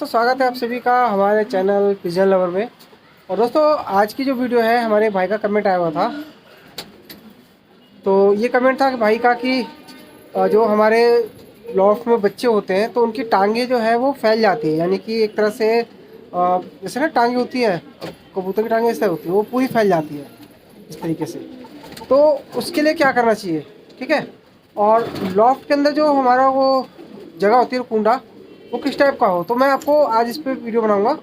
तो स्वागत है आप सभी का हमारे चैनल पिजन लवर में। और दोस्तों आज की जो वीडियो है हमारे भाई का कमेंट आया हुआ था। तो ये कमेंट था कि भाई का कि जो हमारे लॉफ्ट में बच्चे होते हैं तो उनकी टांगे जो है वो फैल जाती है, यानी कि एक तरह से जैसे ना टांगे होती है, कबूतर की टांगे इस तरह होती है, वो पूरी फैल जाती है इस तरीके से। तो उसके लिए क्या करना चाहिए, ठीक है। और लॉफ्ट के अंदर जो हमारा वो जगह होती है कुंडा, वो किस टाइप का हो, तो मैं आपको आज इस पे वीडियो बनाऊंगा।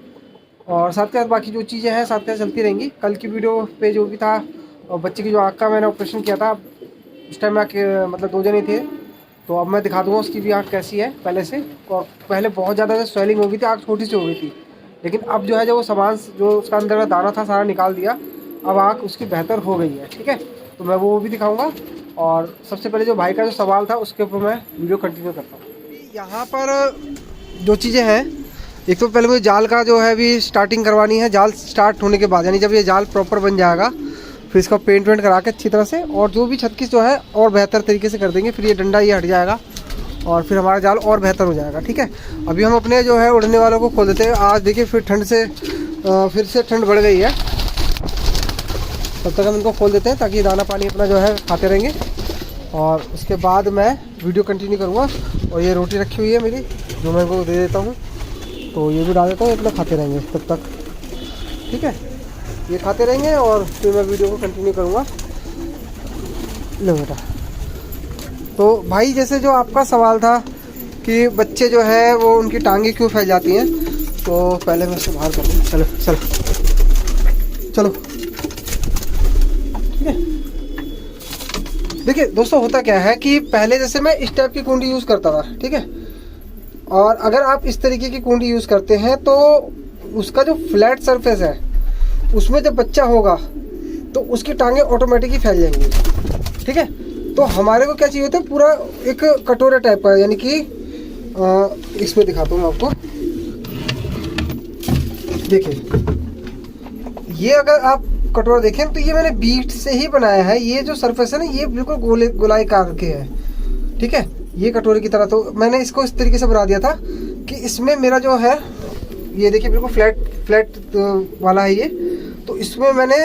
और साथ के साथ बाकी जो चीज़ें हैं साथ के साथ चलती रहेंगी। कल की वीडियो पे जो भी था, और बच्चे की जो आँख का मैंने ऑपरेशन किया था, उस टाइम में मतलब 2 जने थे, तो अब मैं दिखा दूंगा उसकी भी आँख कैसी है पहले से। और पहले बहुत ज़्यादा स्वेलिंग हो गई थी, आँख छोटी सी हो गई थी, लेकिन अब जो है जो वो सामान जो उसका अंदर का दाना था सारा निकाल दिया, अब आँख उसकी बेहतर हो गई है, ठीक है। तो मैं वो भी दिखाऊँगा। और सबसे पहले जो भाई का जो सवाल था उसके ऊपर मैं वीडियो कंटिन्यू करता हूँ। यहाँ पर जो चीज़ें हैं, एक तो पहले मुझे जाल का जो है अभी स्टार्टिंग करवानी है। जाल स्टार्ट होने के बाद, यानी जब ये जाल प्रॉपर बन जाएगा, फिर इसका पेंट वेंट करा के अच्छी तरह से, और जो भी छत की जो है और बेहतर तरीके से कर देंगे। फिर ये डंडा ये हट जाएगा और फिर हमारा जाल और बेहतर हो जाएगा, ठीक है। अभी हम अपने जो है उड़ने वालों को खोल देते हैं। आज देखिए फिर ठंड से फिर से ठंड बढ़ गई है, तब तक हम इनको खोल देते हैं ताकि दाना पानी अपना जो है खाते रहेंगे। और उसके बाद मैं वीडियो कंटिन्यू करूँगा। और ये रोटी रखी हुई है मेरी, जो मैं इनको दे देता हूँ, तो ये भी डाल देता हूँ, अपना खाते रहेंगे तब तक, ठीक है। ये खाते रहेंगे और फिर मैं वीडियो को कंटिन्यू करूँगा। लो बेटा। तो भाई जैसे जो आपका सवाल था कि बच्चे जो है वो उनकी टांगे क्यों फैल जाती हैं, तो पहले मैं इसको बाहर कर दूँ। चलो चलो चलो, ठीक है। देखिए दोस्तों, होता क्या है कि पहले जैसे मैं इस टाइप की कुंडी यूज़ करता था, ठीक है। और अगर आप इस तरीके की कुंडी यूज़ करते हैं तो उसका जो फ्लैट सरफेस है उसमें जब बच्चा होगा तो उसकी टांगे ऑटोमेटिकली फैल जाएंगी, ठीक है। तो हमारे को क्या चाहिए होता है, पूरा एक कटोरे टाइप का, यानी कि इसमें दिखाता हूँ मैं आपको। देखिए ये अगर आप कटोरा देखें तो ये मैंने बीट से ही बनाया है। ये जो सरफेस है ना, ये बिल्कुल गोलाई कार के है, ठीक है, ये कटोरे की तरह। तो मैंने इसको इस तरीके से बना दिया था कि इसमें मेरा जो है, ये देखिए बिल्कुल फ्लैट वाला है ये। तो इसमें मैंने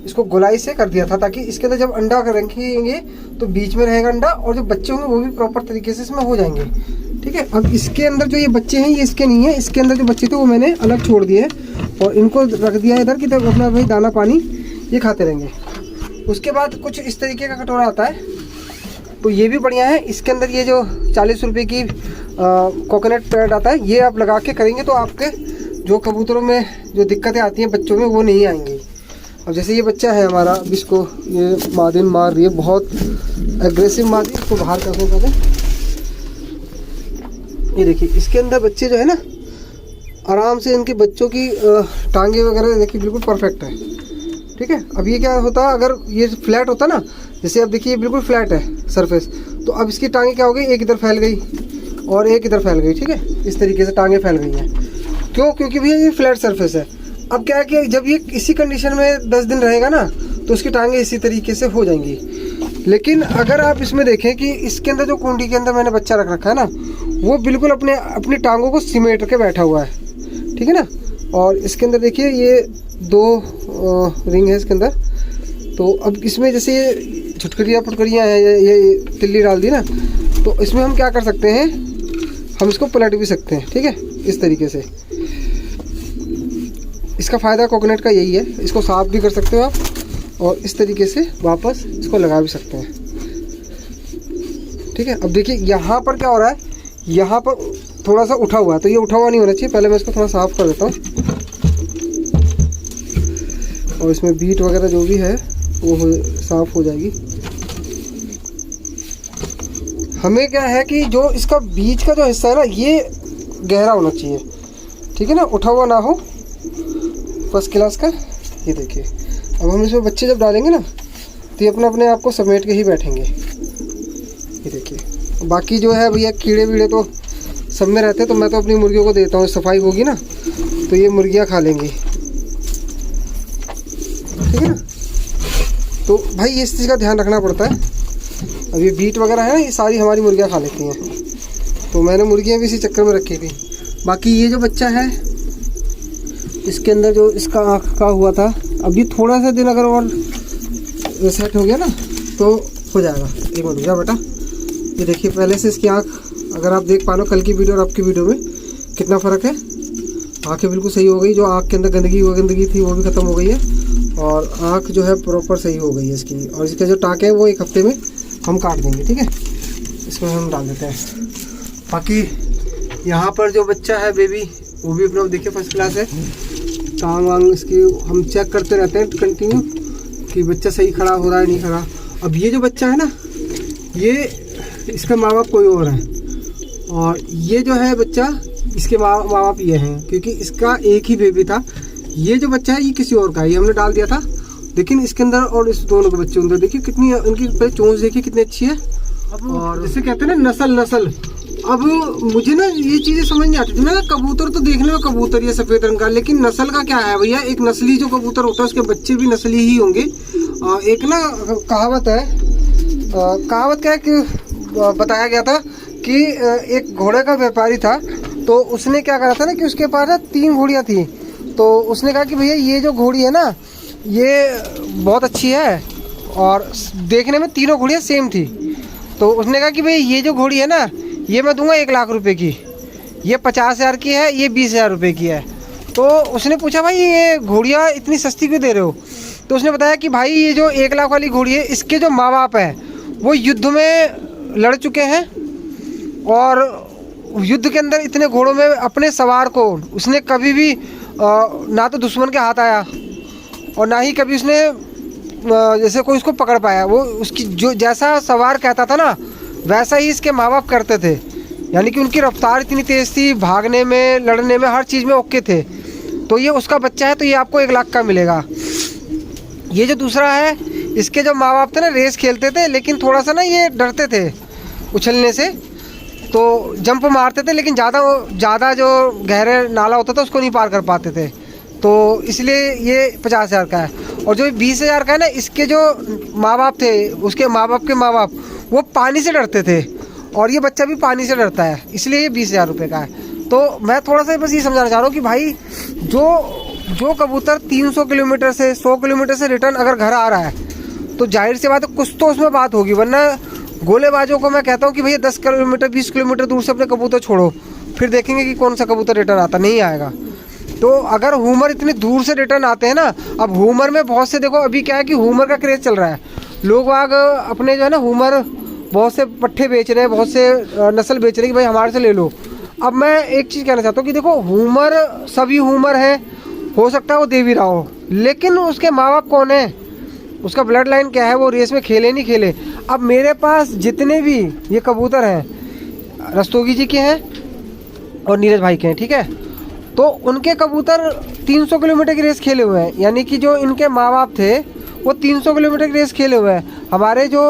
इसको गोलाई से कर दिया था ताकि इसके अंदर जब अंडा रखेंगे तो बीच में रहेगा अंडा, और जो बच्चे होंगे वो भी प्रॉपर तरीके से इसमें हो जाएंगे, ठीक है। अब इसके अंदर जो ये बच्चे हैं ये इसके नहीं है, इसके अंदर जो बच्चे थे वो मैंने अलग छोड़ दिए और इनको रख दिया इधर की तरफ, अपना भाई दाना पानी ये खाते रहेंगे। उसके बाद कुछ इस तरीके का कटोरा आता है, तो ये भी बढ़िया है। इसके अंदर ये जो 40 रुपये की कोकोनट पैड आता है, ये आप लगा के करेंगे तो आपके जो कबूतरों में जो दिक्कतें आती हैं बच्चों में, वो नहीं आएंगी। अब जैसे ये बच्चा है हमारा, अब इसको ये मादिन मार रही है, बहुत एग्रेसिव मार रही है, इसको बाहर करने पहले। ये देखिए इसके अंदर बच्चे जो है ना, आराम से इनके बच्चों की टांगे वगैरह देखिए बिल्कुल परफेक्ट है, ठीक है। अब ये क्या होता, अगर ये फ्लैट होता ना, जैसे अब देखिए ये बिल्कुल फ्लैट है सरफेस, तो अब इसकी टांगे क्या हो गई, एक इधर फैल गई और एक इधर फैल गई, ठीक है। इस तरीके से टांगे फैल गई हैं। क्यों? क्योंकि भैया ये फ्लैट सरफेस है। अब क्या है कि जब ये इसी कंडीशन में 10 दिन रहेगा ना, तो उसकी टांगे इसी तरीके से हो जाएंगी। लेकिन अगर आप इसमें देखें कि इसके अंदर जो कुंडी के अंदर मैंने बच्चा रख रखा है ना, वो बिल्कुल अपनी टांगों को सिमेट के बैठा हुआ है, ठीक है ना। और इसके अंदर देखिए ये 2 रिंग है इसके अंदर। तो अब इसमें जैसे ये फुटकरियाँ हैं, ये तिल्ली डाल दी ना, तो इसमें हम क्या कर सकते हैं, हम इसको पलट भी सकते हैं, ठीक है, इस तरीके से। इसका फ़ायदा कोकोनट का यही है, इसको साफ भी कर सकते हो आप, और इस तरीके से वापस इसको लगा भी सकते हैं, ठीक है। अब देखिए यहाँ पर क्या हो रहा है, यहाँ पर थोड़ा सा उठा हुआ है, तो ये उठा हुआ नहीं होना चाहिए। पहले मैं इसको थोड़ा साफ कर देता हूँ, और इसमें बीट वगैरह जो भी है वो साफ हो जाएगी। हमें क्या है कि जो इसका बीच का जो हिस्सा है ना, ये गहरा होना चाहिए, ठीक है ना, उठा हुआ ना हो, फर्स्ट क्लास का। ये देखिए अब हम इसमें बच्चे जब डालेंगे ना, तो ये अपने आप को समेट के ही बैठेंगे। ये देखिए, बाकी जो है भैया कीड़े वीड़े तो सब में रहते हैं, तो मैं तो अपनी मुर्गियों को देता हूँ, सफाई होगी ना तो ये मुर्गियाँ खा लेंगी, ठीक है ना। तो भाई इस चीज़ का ध्यान रखना पड़ता है। अब ये बीट वगैरह है ना, ये सारी हमारी मुर्गियाँ खा लेती हैं, तो मैंने मुर्गियाँ भी इसी चक्कर में रखी थी। बाकी ये जो बच्चा है इसके अंदर जो इसका आँख का हुआ था, अभी थोड़ा सा दिन अगर और सेट हो गया ना तो हो जाएगा। एक मिनट जा बेटा, ये देखिए पहले से इसकी आँख अगर आप देख पा लो कल की वीडियो और आपकी वीडियो में कितना फ़र्क है। आँखें बिल्कुल सही हो गई, जो आँख के अंदर गंदगी थी वो भी ख़त्म हो गई है और आँख जो है प्रॉपर सही हो गई है इसकी। और इसका जो टाँक है वो 1 हफ्ते में हम काट देंगे, ठीक है, इसमें हम डाल देते हैं। बाकी यहाँ पर जो बच्चा है बेबी वो भी अपना देखिए फर्स्ट क्लास है। टांग वांग इसकी हम चेक करते रहते हैं कंटिन्यू कि बच्चा सही खड़ा हो रहा है नहीं खड़ा। अब ये जो बच्चा है ना ये इसका माँ बाप कोई और है और ये जो है बच्चा इसके माँ बाप ये हैं, क्योंकि इसका एक ही बेबी था। ये जो बच्चा है ये किसी और का है, ये हमने डाल दिया था। लेकिन इसके अंदर और इस दोनों के बच्चे अंदर देखिए कितनी इनकी चोंच देखिए कितनी अच्छी है। और जैसे कहते हैं ना नस्ल, अब मुझे ना ये चीज़ें समझ नहीं आती थी। मैं कबूतर तो देखने में कबूतर ये सफ़ेद रंग का, लेकिन नस्ल का क्या है भैया। एक नस्ली जो कबूतर होता है उसके बच्चे भी नस्ली ही होंगे। एक ना कहावत है, कहावत क्या है कि बताया गया था कि एक घोड़े का व्यापारी था, तो उसने क्या करा था ना कि उसके पास 3 घोड़ियाँ थी। तो उसने कहा कि भैया ये जो घोड़ी है ना ये बहुत अच्छी है, और देखने में तीनों घोड़ियाँ सेम थी। तो उसने कहा कि भाई ये जो घोड़ी है ना ये मैं दूंगा 1 लाख रुपए की, ये 50,000 की है, ये 20,000 रुपये की है। तो उसने पूछा भाई ये घोड़ियाँ इतनी सस्ती क्यों दे रहे हो। तो उसने बताया कि भाई ये जो 1 लाख वाली घोड़ी है इसके जो माँ बाप है वो युद्ध में लड़ चुके हैं, और युद्ध के अंदर इतने घोड़ों में अपने सवार को उसने कभी भी ना तो दुश्मन के हाथ आया और ना ही कभी उसने जैसे कोई उसको पकड़ पाया। वो उसकी जो जैसा सवार कहता था ना वैसा ही इसके माँ बाप करते थे, यानी कि उनकी रफ्तार इतनी तेज़ थी, भागने में लड़ने में हर चीज़ में ओके थे। तो ये उसका बच्चा है, तो ये आपको 1 लाख का मिलेगा। ये जो दूसरा है इसके जो माँ बाप थे ना रेस खेलते थे, लेकिन थोड़ा सा ना ये डरते थे उछलने से, तो जंप मारते थे, लेकिन ज़्यादा जो गहरे नाला होता था उसको नहीं पार कर पाते थे, तो इसलिए ये 50,000 का है। और जो 20,000 का है ना इसके जो माँ बाप थे उसके माँ बाप के माँ बाप वो पानी से डरते थे, और ये बच्चा भी पानी से डरता है, इसलिए ये 20,000 रुपये का है। तो मैं थोड़ा सा बस ये समझाना चाह रहा हूँ कि भाई जो कबूतर 300 किलोमीटर से 100 किलोमीटर से रिटर्न अगर घर आ रहा है तो जाहिर सी बात है कुछ तो उसमें बात होगी, वरना गोलेबाजों को मैं कहता हूँ कि भैया 10 किलोमीटर 20 किलोमीटर दूर से अपने कबूतर छोड़ो, फिर देखेंगे कि कौन सा कबूतर रिटर्न आता, नहीं आएगा। तो अगर हुमर इतनी दूर से रिटर्न आते हैं ना, अब हुमर में बहुत से देखो अभी क्या है कि हुमर का क्रेज़ चल रहा है, लोग वाग अपने जो है ना हुमर बहुत से पट्ठे बेच रहे हैं, बहुत से नस्ल बेच रहे हैं कि भाई हमारे से ले लो। अब मैं एक चीज़ कहना चाहता हूँ कि देखो हुमर सभी हुमर है, हो सकता है वो दे भी रहा हो, लेकिन उसके माँ बाप कौन है, उसका ब्लड लाइन क्या है, वो रेस में खेले नहीं खेले। अब मेरे पास जितने भी ये कबूतर हैं रस्तोगी जी के हैं और नीरज भाई के हैं, ठीक है, तो उनके कबूतर 300 किलोमीटर की रेस खेले हुए हैं, यानी कि जो इनके माँ बाप थे वो 300 किलोमीटर की रेस खेले हुए हैं। हमारे जो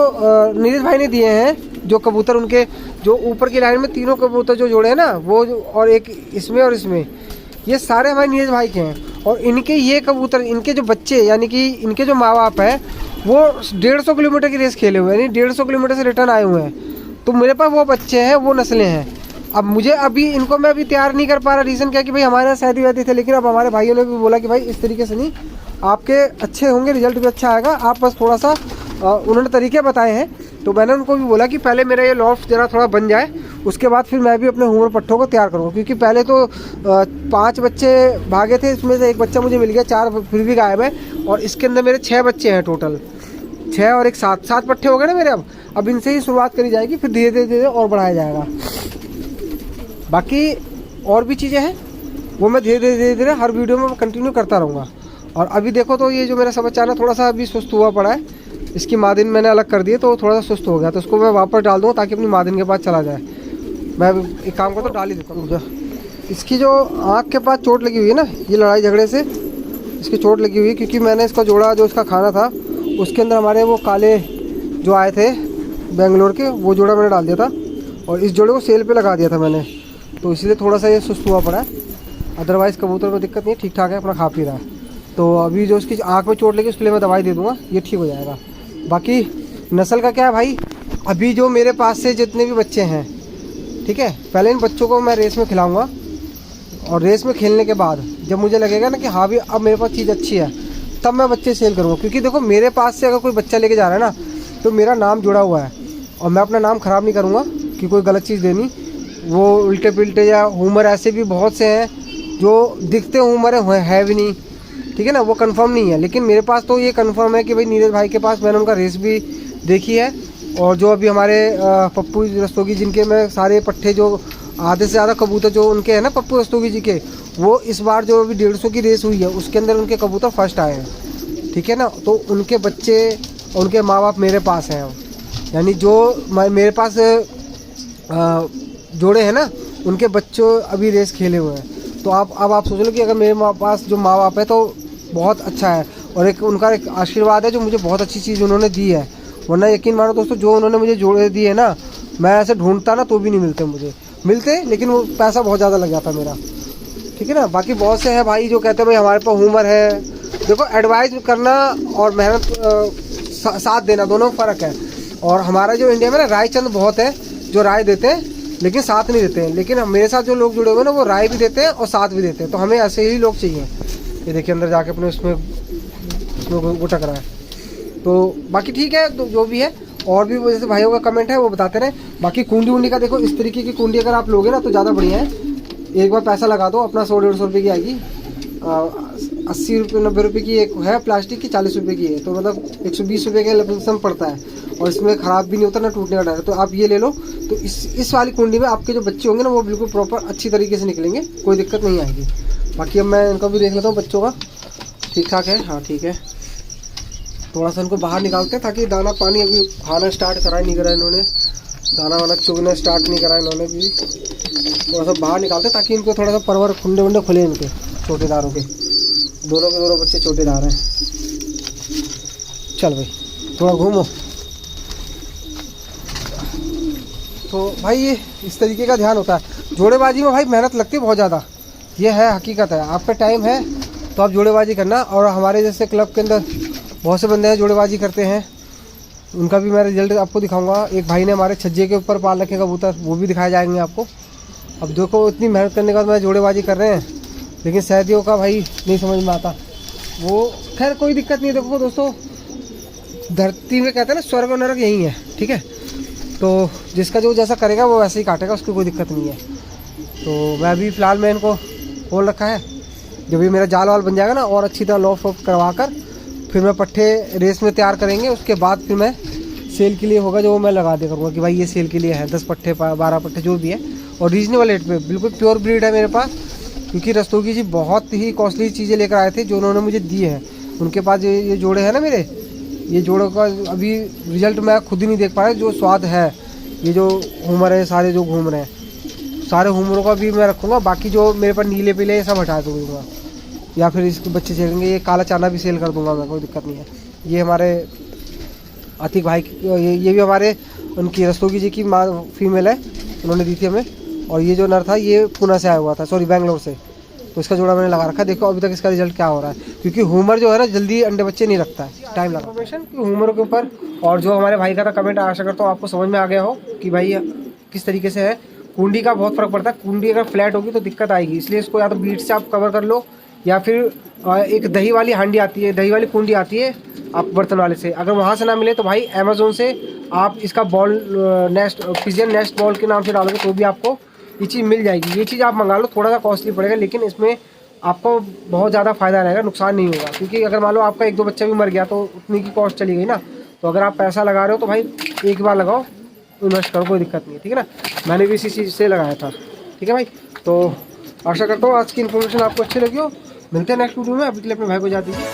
नीरज भाई ने दिए हैं जो कबूतर, उनके जो ऊपर की लाइन में तीनों कबूतर जो जोड़े हैं ना वो और एक इसमें और इसमें, ये सारे हमारे नीरज भाई के हैं। और इनके ये कबूतर, इनके जो बच्चे यानी कि इनके जो माँ बाप हैं वो 150 किलोमीटर की रेस खेले हुए हैं, यानी 150 किलोमीटर से रिटर्न आए हुए हैं। तो मेरे पास वो बच्चे हैं, वो नस्लें हैं। अब मुझे अभी इनको मैं अभी तैयार नहीं कर पा रहा, रीज़न क्या कि भाई हमारे यहाँ शादी वादी थे, लेकिन अब हमारे भाइयों ने भी बोला कि भाई इस तरीके से नहीं, आपके अच्छे होंगे, रिजल्ट भी अच्छा आएगा, आप बस थोड़ा सा उन्होंने तरीके बताए हैं। तो मैंने उनको भी बोला कि पहले मेरा ये लॉफ्ट जरा थोड़ा बन जाए, उसके बाद फिर मैं भी अपने हुमर पट्ठों को तैयार करूँगा, क्योंकि पहले तो 5 बच्चे भागे थे, इसमें से 1 बच्चा मुझे मिल गया, 4 फिर भी गायब है, और इसके अंदर मेरे 6 बच्चे हैं टोटल, 6 और 1 7 पट्ठे हो गए ना मेरे। अब इनसे ही शुरुआत करी जाएगी, फिर धीरे धीरे और बढ़ाया जाएगा। बाकी और भी चीज़ें हैं वो मैं धीरे धीरे हर वीडियो में कंटिन्यू करता रहूँगा। और अभी देखो तो ये जो मेरा सब बच्चा है ना थोड़ा सा अभी सुस्त हुआ पड़ा है, इसकी मादिन मैंने अलग कर दी है तो थोड़ा सा सुस्त हो गया, तो उसको मैं वापस डाल दूँगा ताकि अपनी मादिन के पास चला जाए। मैं एक काम करता हूँ, डाल ही देता हूँ। इसकी जो आँख के पास चोट लगी हुई है ना, ये लड़ाई झगड़े से इसकी चोट लगी हुई है, क्योंकि मैंने इसका जोड़ा जो इसका खाना था उसके अंदर हमारे वो काले जो आए थे बेंगलोर के, वो जोड़ा मैंने डाल दिया था और इस जोड़े को सेल पे लगा दिया था मैंने, तो इसलिए थोड़ा सा ये सुस्त हुआ पड़ा है। अदरवाइज़ कबूतर को दिक्कत नहीं, ठीक ठाक है, अपना खा पी रहा है। तो अभी जो उसकी आँख में चोट लगी उसके लिए मैं दवाई दे दूँगा, ये ठीक हो जाएगा। बाकी नस्ल का क्या है भाई, अभी जो मेरे पास से जितने भी बच्चे हैं ठीक है। पहले इन बच्चों को मैं रेस में खिलाऊँगा और रेस में खेलने के बाद जब मुझे लगेगा ना कि हाँ भी अब मेरे पास चीज़ अच्छी है, तब मैं बच्चे सेल करूँगा। क्योंकि देखो मेरे पास से अगर कोई बच्चा लेके जा रहा है ना, तो मेरा नाम जुड़ा हुआ है और मैं अपना नाम ख़राब नहीं करूँगा कि कोई गलत चीज़ देनी। वो उल्टे पिल्टे या ह्यूमर ऐसे भी बहुत से हैं जो दिखते ह्यूमर है भी नहीं, ठीक है ना, वो कंफर्म नहीं है। लेकिन मेरे पास तो ये कंफर्म है कि भाई नीरज भाई के पास मैंने उनका रेस भी देखी है। और जो अभी हमारे पप्पू रस्तोगी जिनके मैं सारे पट्टे जो आधे से ज़्यादा कबूतर जो उनके हैं ना पप्पू रस्तोगी जी के, वो इस बार जो अभी 150 की रेस हुई है उसके अंदर उनके कबूतर फर्स्ट आए हैं, ठीक है ना। तो उनके बच्चे उनके माँ बाप मेरे पास हैं, यानी जो मेरे पास जोड़े हैं ना उनके बच्चों अभी रेस खेले हुए हैं। तो अब आप सोच लो कि अगर मेरे पास जो माँ बाप है तो बहुत अच्छा है और एक उनका एक आशीर्वाद है जो मुझे बहुत अच्छी चीज़ उन्होंने दी है। वरना यकीन मानो दोस्तों, जो उन्होंने मुझे जोड़े दिए ना, मैं ऐसे ढूंढता ना तो भी नहीं मिलते, मुझे मिलते लेकिन वो पैसा बहुत ज़्यादा लग जाता मेरा, ठीक है ना। बाकी बहुत से हैं भाई जो कहते हैं भाई हमारे पास ह्यूमर है। देखो एडवाइस करना और मेहनत साथ देना दोनों में फ़र्क है। और हमारा जो इंडिया में ना राय चंद बहुत है जो राय देते हैं लेकिन साथ नहीं देते हैं। लेकिन मेरे साथ जो लोग जुड़े हुए हैं ना वो राय भी देते हैं और साथ भी देते हैं। तो हमें ऐसे ही लोग चाहिए। ये देखिए अंदर जाके अपने उसमें गुटक रहा है। तो बाकी ठीक है, तो जो भी है। और भी जैसे भाइयों का कमेंट है वो बताते रहे। बाकी कुंडी उंडी का देखो, इस तरीके की कुंडी अगर आप लोगे ना तो ज़्यादा बढ़िया है। एक बार पैसा लगा दो अपना, 100-150 रुपये की आएगी। 80 रुपये 90 रुपये की एक है प्लास्टिक की, 40 रुपये की है। तो मतलब 120 रुपये का लमसम पड़ता है और इसमें ख़राब भी नहीं होता ना टूटने का डर है। तो आप ये ले लो। तो इस वाली कुंडी में आपके जो बच्चे होंगे ना वो बिल्कुल प्रॉपर अच्छी तरीके से निकलेंगे, कोई दिक्कत नहीं आएगी। बाकी अब मैं इनका भी देख लेता हूँ बच्चों का, ठीक ठाक है। हाँ ठीक है, थोड़ा सा इनको बाहर निकालते हैं ताकि दाना पानी अभी खाना स्टार्ट करा नहीं करा इन्होंने, दाना वाना चुगना स्टार्ट नहीं करा इन्होंने भी। थोड़ा सा बाहर निकालते हैं ताकि इनको थोड़ा सा परवर खुंडे वुंडे खुले इनके छोटेदारों के। दोनों के दोनों बच्चे छोटेदार हैं। चल भाई थोड़ा घूमो। तो भाई ये इस तरीके का ध्यान होता है। जोड़ेबाजी में भाई मेहनत लगती है बहुत ज़्यादा, ये है हकीकत है। आपका टाइम है तो आप जोड़ेबाजी करना। और हमारे जैसे क्लब के अंदर बहुत से बंदे हैं जोड़ेबाजी करते हैं, उनका भी मैं रिजल्ट आपको दिखाऊंगा। एक भाई ने हमारे छज्जे के ऊपर पाल रखे कबूतर, वो भी दिखाए जाएंगे आपको। अब देखो इतनी मेहनत करने के बाद मैं जोड़ेबाजी कर रहे हैं, लेकिन सैदियों का भाई नहीं समझ में आता वो। खैर कोई दिक्कत नहीं है। देखो दोस्तों, धरती में कहते हैं ना स्वर्ग और नरक यही है, ठीक है। तो जिसका जो जैसा करेगा वो वैसे ही काटेगा, उसकी कोई दिक्कत नहीं है। तो मैं अभी फ़िलहाल मैं इनको खोल रखा है। जब भी मेरा जाल वाल बन जाएगा ना और अच्छी तरह लॉफ ऑफ करवा कर फिर मैं पट्टे रेस में तैयार करेंगे। उसके बाद फिर मैं सेल के लिए होगा जो मैं लगा दे करूँगा कि भाई ये सेल के लिए है, 10 पट्टे 12 पट्टे जो भी है। और रीजनेबल रेट पे बिल्कुल प्योर ब्रीड है मेरे पास। क्योंकि रस्तोगी जी बहुत ही कॉस्टली चीज़ें लेकर आए थे जो उन्होंने मुझे दी है। उनके पास ये जोड़े हैं ना मेरे, ये जोड़ों का अभी रिजल्ट मैं खुद ही नहीं देख पाया। जो स्वाद है, ये जो ह्यूमर है सारे जो घूम रहे हैं, सारे ह्यूमरों का भी मैं रखूँगा। बाकी जो मेरे पास नीले पीले ये सब हटा दूँगा, या फिर इसके बच्चे चलेंगे। ये काला चाना भी सेल कर दूँगा मैं, कोई दिक्कत नहीं है। ये हमारे अतिक भाई ये भी हमारे उनकी रस्तोगी जी की माँ फीमेल है, उन्होंने दी थी हमें। और ये जो नर था ये पुणे से आया हुआ था, सॉरी बेंगलोर से। तो इसका जोड़ा मैंने लगा रखा। देखो अभी तक इसका रिजल्ट क्या हो रहा है। क्योंकि ह्यूमर जो है ना जल्दी अंडे बच्चे नहीं रखता है, टाइम लगा। इन्फॉर्मेशन ह्यूमरों के ऊपर। और जो हमारे भाई का था कमेंट, आशा करता हूँ आपको समझ में आ गया हो कि भाई किस तरीके से है। कुंडी का बहुत फ़र्क पड़ता है। कुंडी अगर फ्लैट होगी तो दिक्कत आएगी, इसलिए इसको या तो बीट से आप कवर कर लो, या फिर एक दही वाली हांडी आती है, दही वाली कुंडी आती है आप बर्तन वाले से। अगर वहाँ से ना मिले तो भाई अमेज़ोन से आप इसका ball nest, pigeon nest ball के नाम से डालोगे तो भी आपको ये चीज़ मिल जाएगी। ये चीज़ आप मंगा लो, थोड़ा सा कॉस्टली पड़ेगा लेकिन इसमें आपको बहुत ज़्यादा फ़ायदा रहेगा, नुकसान नहीं होगा। क्योंकि अगर मान लो आपका 1-2 बच्चा भी मर गया तो उतनी की कॉस्ट चली गई ना। तो अगर आप पैसा लगा रहे हो तो भाई एक बार लगाओ, इन्वेस्ट करो, कोई दिक्कत नहीं है, ठीक है ना। मैंने भी इसी चीज़ से लगाया था, ठीक है भाई। तो आशा करता हूँ आज की इन्फॉर्मेशन आपको अच्छी लगी हो। मिलते हैं नेक्स्ट वीडियो में। अभी के लिए अपने भाई को जा दीजिए।